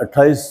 28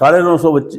950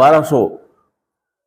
1200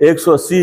180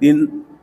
3،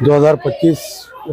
2025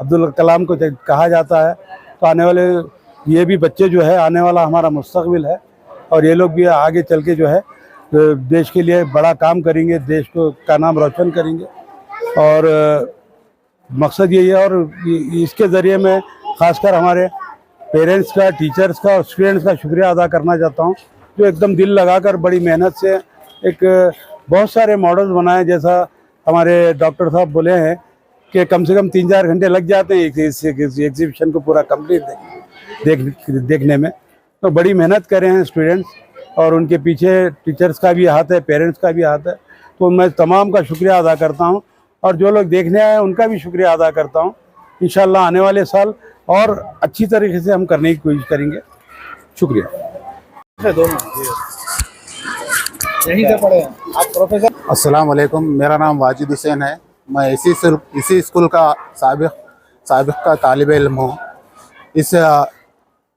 अब्दुल कलाम को कहा जाता है। तो आने वाले ये भी बच्चे जो है आने वाला हमारा मुस्तकबिल है, और ये लोग भी आगे चल के जो है देश के लिए बड़ा काम करेंगे, देश को का नाम रोशन करेंगे। और मकसद यही है, और इसके ज़रिए मैं ख़ासकर हमारे पेरेंट्स का, टीचर्स का और स्टूडेंट्स का शुक्रिया अदा करना चाहता हूँ, जो एकदम दिल लगाकर बड़ी मेहनत से एक बहुत सारे मॉडल्स बनाए। जैसा हमारे डॉक्टर साहब बोले हैं कि कम से कम 3-4 घंटे लग जाते हैं इस एग्जीबिशन को पूरा कंप्लीट देखने में। तो बड़ी मेहनत कर रहे हैं स्टूडेंट्स, और उनके पीछे टीचर्स का भी हाथ है, पेरेंट्स का भी हाथ है। तो मैं तमाम का शुक्रिया अदा करता हूँ, और जो लोग देखने आए उनका भी शुक्रिया अदा करता हूँ। इंशाल्लाह आने वाले साल और अच्छी तरीके से हम करने की कोशिश करेंगे। शुक्रिया। दोनों यहीं से पढ़े हैं आप प्रोफेसर? अस्सलाम वालेकुम, मेरा नाम वाजिद हुसैन है। मैं इसी स्कूल का साबिक़ का तालिब इल्म हूँ। इस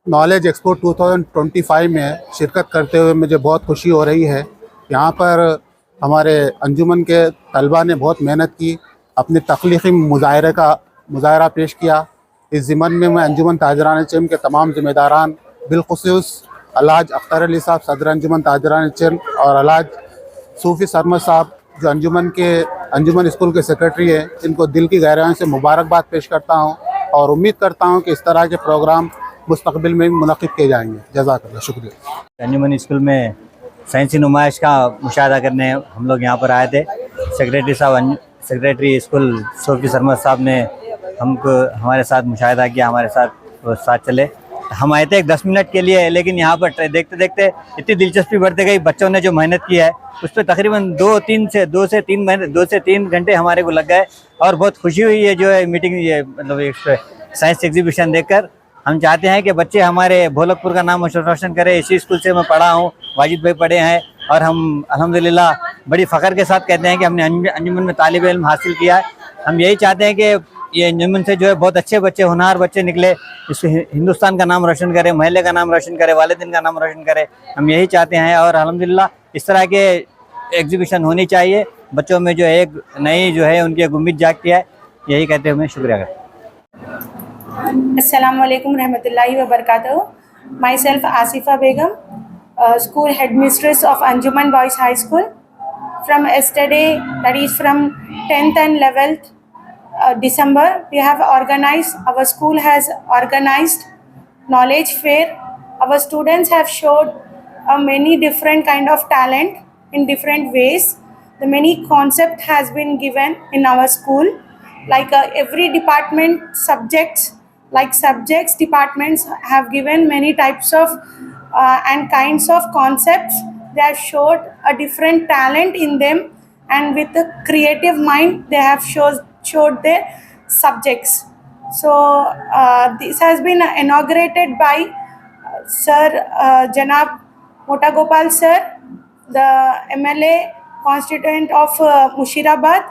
नॉलेज एक्सपो 2025 में शिरकत करते हुए मुझे बहुत खुशी हो रही है। यहाँ पर हमारे अंजुमन के तलबा ने बहुत मेहनत की, अपनी तख्लीक़ी मुज़ाहरा पेश किया। इस ज़िमन में मैं अंजुमन ताजरान चिल्म के तमाम ज़िम्मेदारान, बिलख़ुसूस अलहाज अख्तर अली साहब सदर अंजुमन ताजरान चिल्म, और अलहाज सूफ़ी सरमद साहब जो अंजुमन स्कूल के सेक्रेटरी हैं, इनको दिल की गहराइयों से मुबारकबाद पेश करता हूँ, और उम्मीद करता हूँ कि इस तरह के प्रोग्राम मुस्तक़बिल में मुनक़्क़िद किए जाएंगे। जज़ाकल्लाह, शुक्रिया। अंजुमन स्कूल में साइंसी नुमाइश का मुशाहदा करने हम लोग यहाँ पर आए थे। सेक्रेटरी स्कूल सूफ़ी सरमद साहब ने हमको हमारे साथ मुशाहदा किया, हमारे साथ चले। हम आए थे 10 मिनट के लिए, लेकिन यहाँ पर देखते देखते इतनी दिलचस्पी बढ़ती गई। बच्चों ने जो मेहनत की है उस पर तकरीबन 2 से 3 घंटे हमारे को लग गए, और बहुत खुशी हुई है जो है मीटिंग, ये मतलब एक साइंस एग्जीबिशन देखकर। हम चाहते हैं कि बच्चे हमारे भोलकपुर का नाम रोशन करें। इसी स्कूल से मैं पढ़ा हूँ, वाजिद भाई पढ़े हैं, और हम अल्हम्दुलिल्लाह बड़ी फ़ख्र के साथ कहते हैं कि हमने अंजुमन में तालिब इल्म हासिल किया है। हम यही चाहते हैं कि ये अंजुमन से जो है बहुत अच्छे बच्चे, होनहार बच्चे निकले, इस हिंदुस्तान का नाम रोशन करे, महल्ले का नाम रोशन करे, वालिदैन का नाम रोशन करे। हम यही चाहते हैं, और अल्हम्दुलिल्लाह इस तरह के एग्जीबिशन होनी चाहिए। बच्चों में जो है एक नई जो है उनकी एक उम्मीद जागती है। यही कहते हुए शुक्रिया करते हैं। अस्सलाम वालेकुम रहमतुल्लाहि व बरकातहू। Myself Asifa Begum, school headmistress of Anjuman Boys High School. From yesterday, that is from 10th and 11th December, our school has organized knowledge fair. Our students have showed many different kind of talent in different ways. The many concept has been given in our school, like every department subjects departments have given many types of and kinds of concepts. They have showed a different talent in them, and with a creative mind they have showed their subjects. So this has been inaugurated by Sir Janab Mota Gopal sir, the MLA constituent of Mushirabad.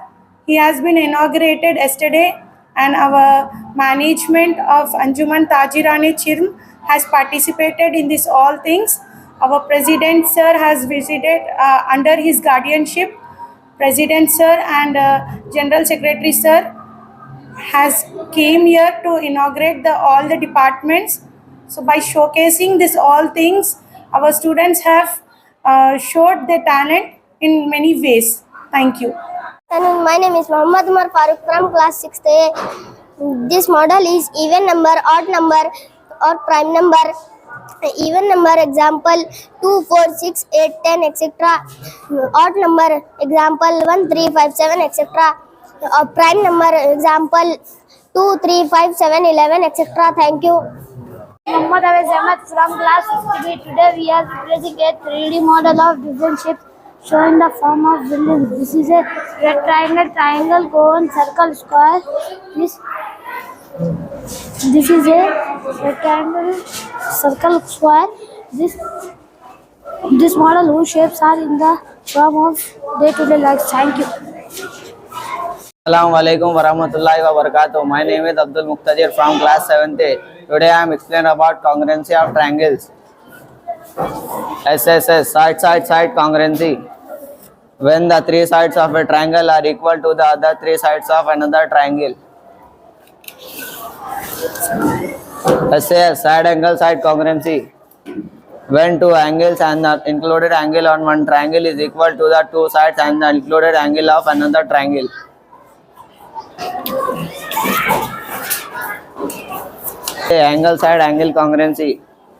He has been inaugurated yesterday, and our management of Anjuman Tajirani Chirm has participated in this all things. Our president sir has visited under his guardianship. President sir and general secretary sir has came here to inaugurate all the departments. So by showcasing this all things, our students have showed their talent in many ways. Thank you. And my name is Muhammad Umar Farooq from class 6th A. This model is even number, odd number, or prime number. Even number example 2, 4, 6, 8, 10, etc. Odd number example 1, 3, 5, 7, etc. Prime number example 2, 3, 5, 7, 11, etc. Thank you. Muhammad Awais Ahmed from class 6B. Today we are presenting a 3D model of different shapes showing the form of buildings. This is a rectangle, triangle, cone, circle, square. This is a rectangle, circle, square. This model whose shapes are in the form of day-to-day life. Thank you. Assalamu alaikum wa rahmatullahi wa barakatuh. My name is Abdul Muqtadir from class 7th A. Today I am explaining about congruency of triangles. SSS, side congruency. When the three sides of a triangle are equal to the other three sides of another triangle. SAS, side angle side congruency. When two angles and the included angle on one triangle is equal to the two sides and the included angle of another triangle. Angle side angle congruency.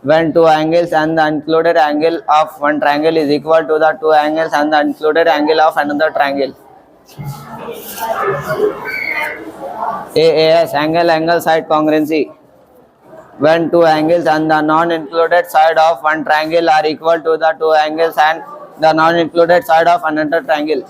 When two angles and the included angle of one triangle is equal to the two angles and the included angle of another triangle. AAS, angle side congruency. When two angles and the non-included side of one triangle are equal to the two angles and the non-included side of another triangle.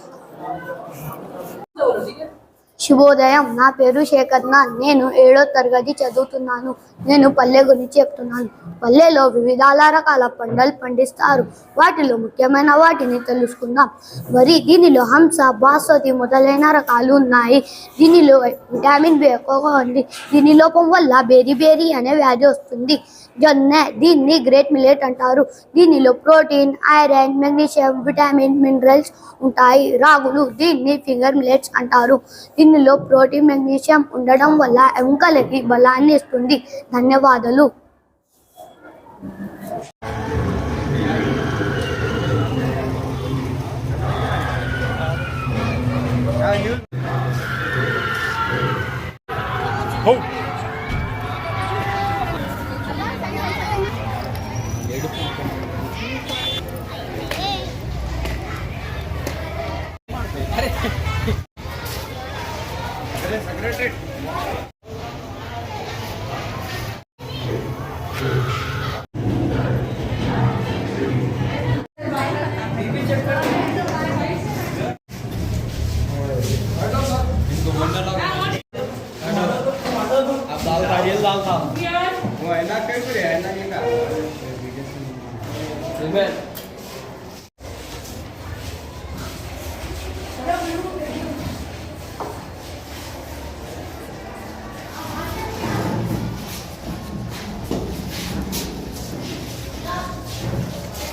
శుభోదయం. నా పేరు శేఖర్న. నేను 7వ తరగతి చదువుతున్నాను. నేను పల్లె గురించి చెప్తున్నాను. పల్లెలో వివిధ రకాల పంటలు పండిస్తారు. వాటిలో ముఖ్యమైన వాటిని తెలుసుకుందాం. వరి, దీనిలో హంస, బాస్మతి మొదలైన రకాలు ఉన్నాయి. దీనిలో విటమిన్ బి ఎక్కువగా ఉంది. దీని లోపం వల్ల బేరీ అనే వ్యాధి వస్తుంది. జొన్న, దీన్ని గ్రేట్ మిల్లెట్ అంటారు. దీనిలో protein, iron, magnesium, vitamin, minerals ఉంటాయి. రాగులు, దీన్ని ఫింగర్ మిల్లెట్స్ అంటారు. దీనిలో ప్రోటీన్, మెగ్నీషియం ఉండడం వల్ల ఎముకలకి బలాన్ని ఇస్తుంది. ధన్యవాదాలు.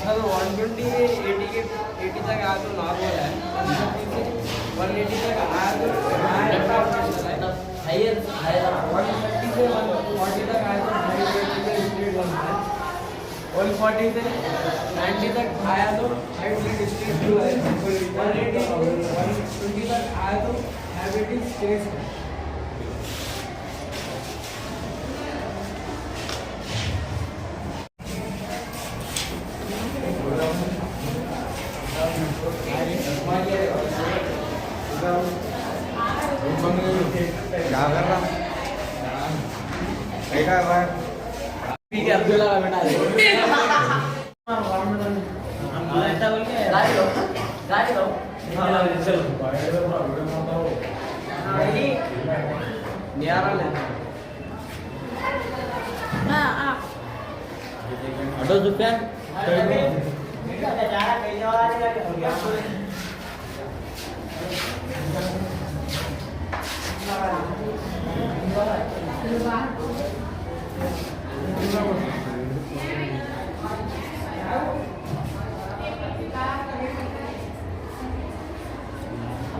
सर 120 80 तक आया तो नॉर्मल है, 180 तक आया तो हायर 130 से 140 तक आया तो हाई प्लेट स्ट्रेट वन है, 140 से 90 तक आया तो हाई प्लेट स्ट्रेट टू है, 180 120 तक आया तो हाई प्लेट स्ट्रेट है.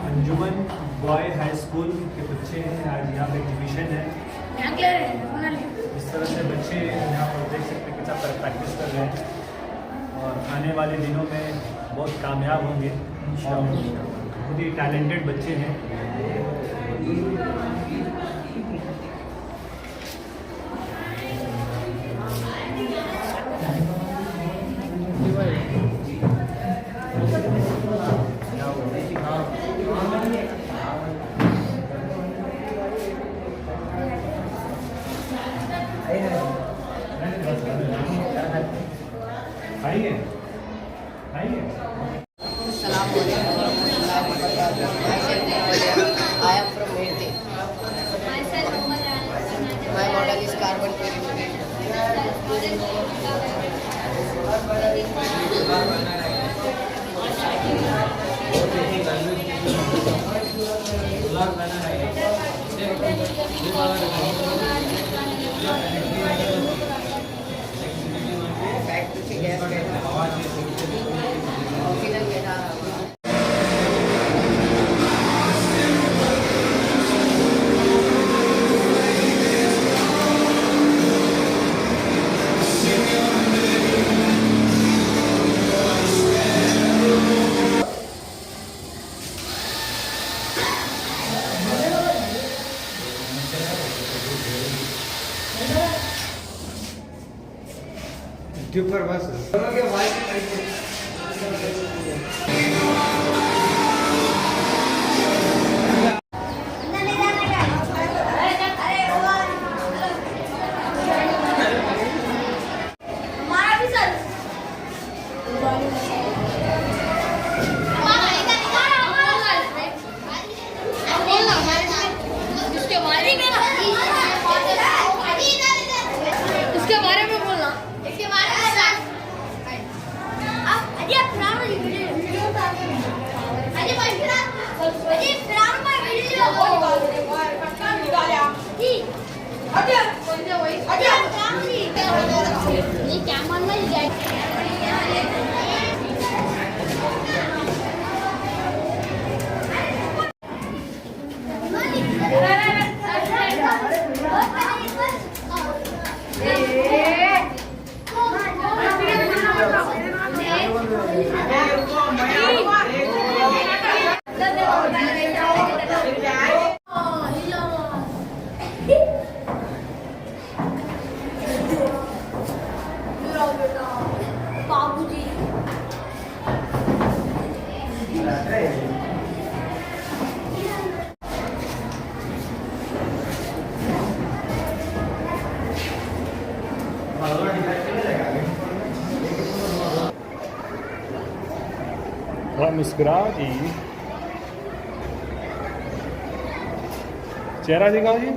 अंजुमन बॉय हाई स्कूल के बच्चे हैं. आज यहाँ पे एग्जीबिशन है. इस तरह से बच्चे यहाँ पर देख सकते हैं कितना प्रैक्टिस कर रहे हैं और आने वाले दिनों में बहुत कामयाब होंगे और बहुत ही टैलेंटेड बच्चे हैं. I am from Mirti. My model is carbon tube पर बस दोनों के वाइस इसके बारे में बोलना इसके बारे में अजय पुराना वीडियो अजय भाई पुराना वीडियो ये क्या मानना है थोड़ा मुस्कुराओ जी, चेहरा दिखाओ जी।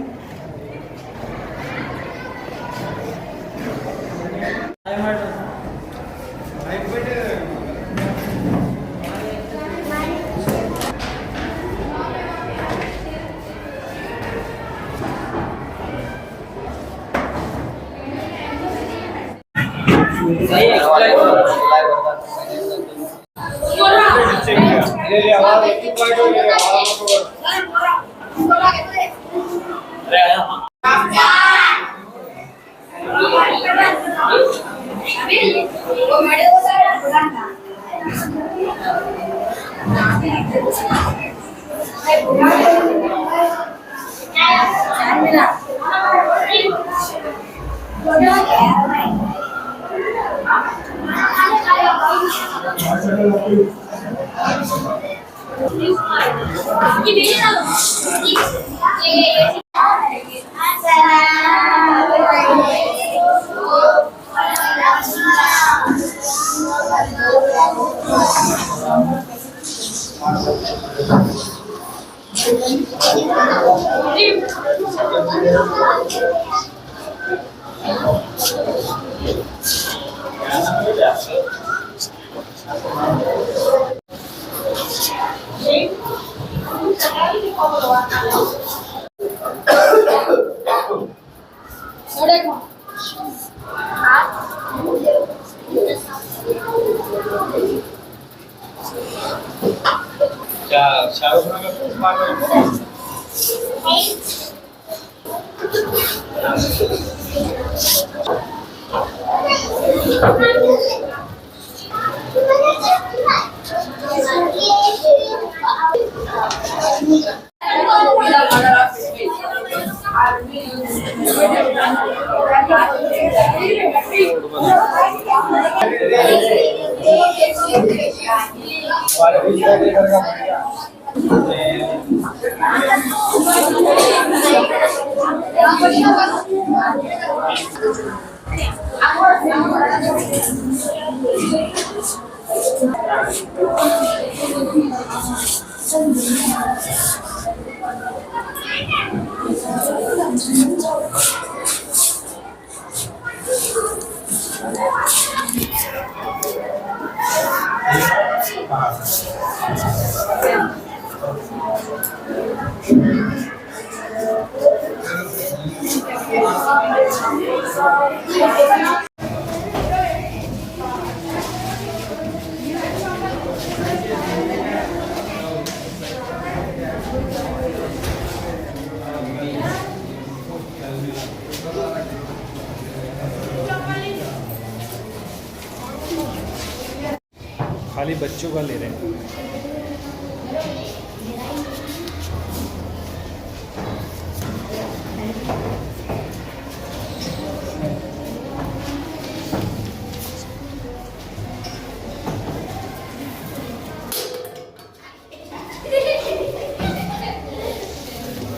खाली बच्चों का ले रहे हैं।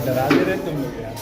डरा दे रहे तुम लोग यार।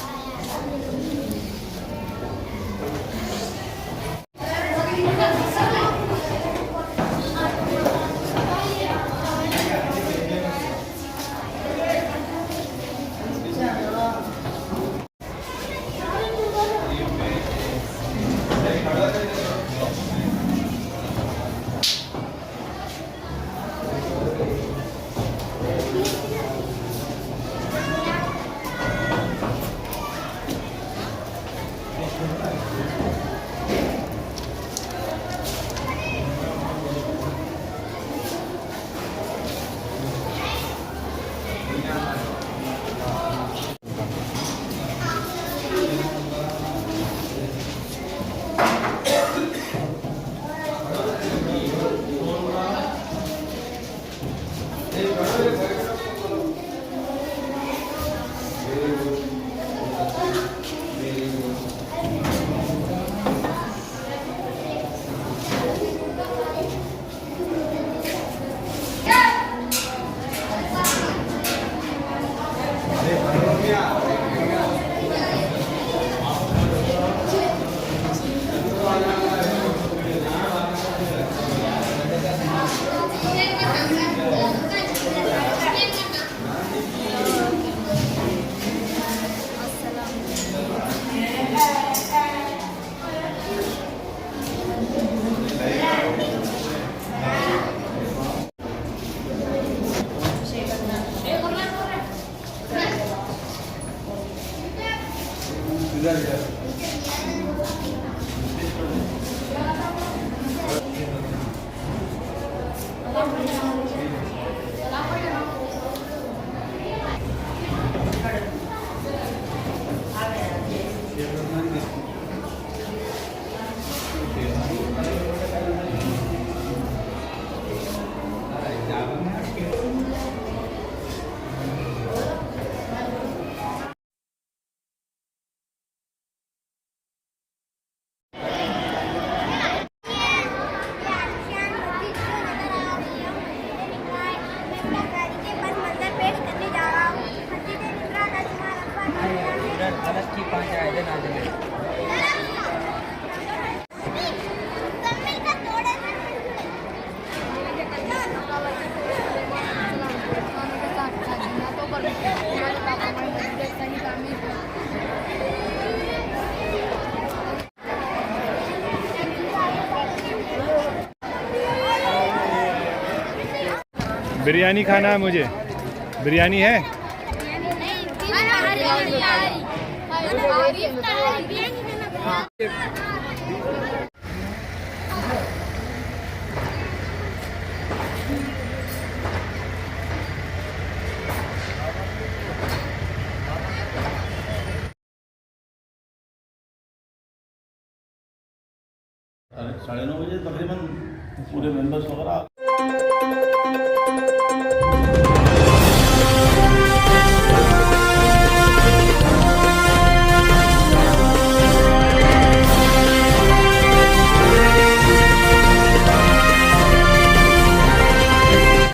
बिरयानी खाना है मुझे। बिरयानी है? साढ़े 9 बजे तकरीबन पूरे मेंबर्स वगैरह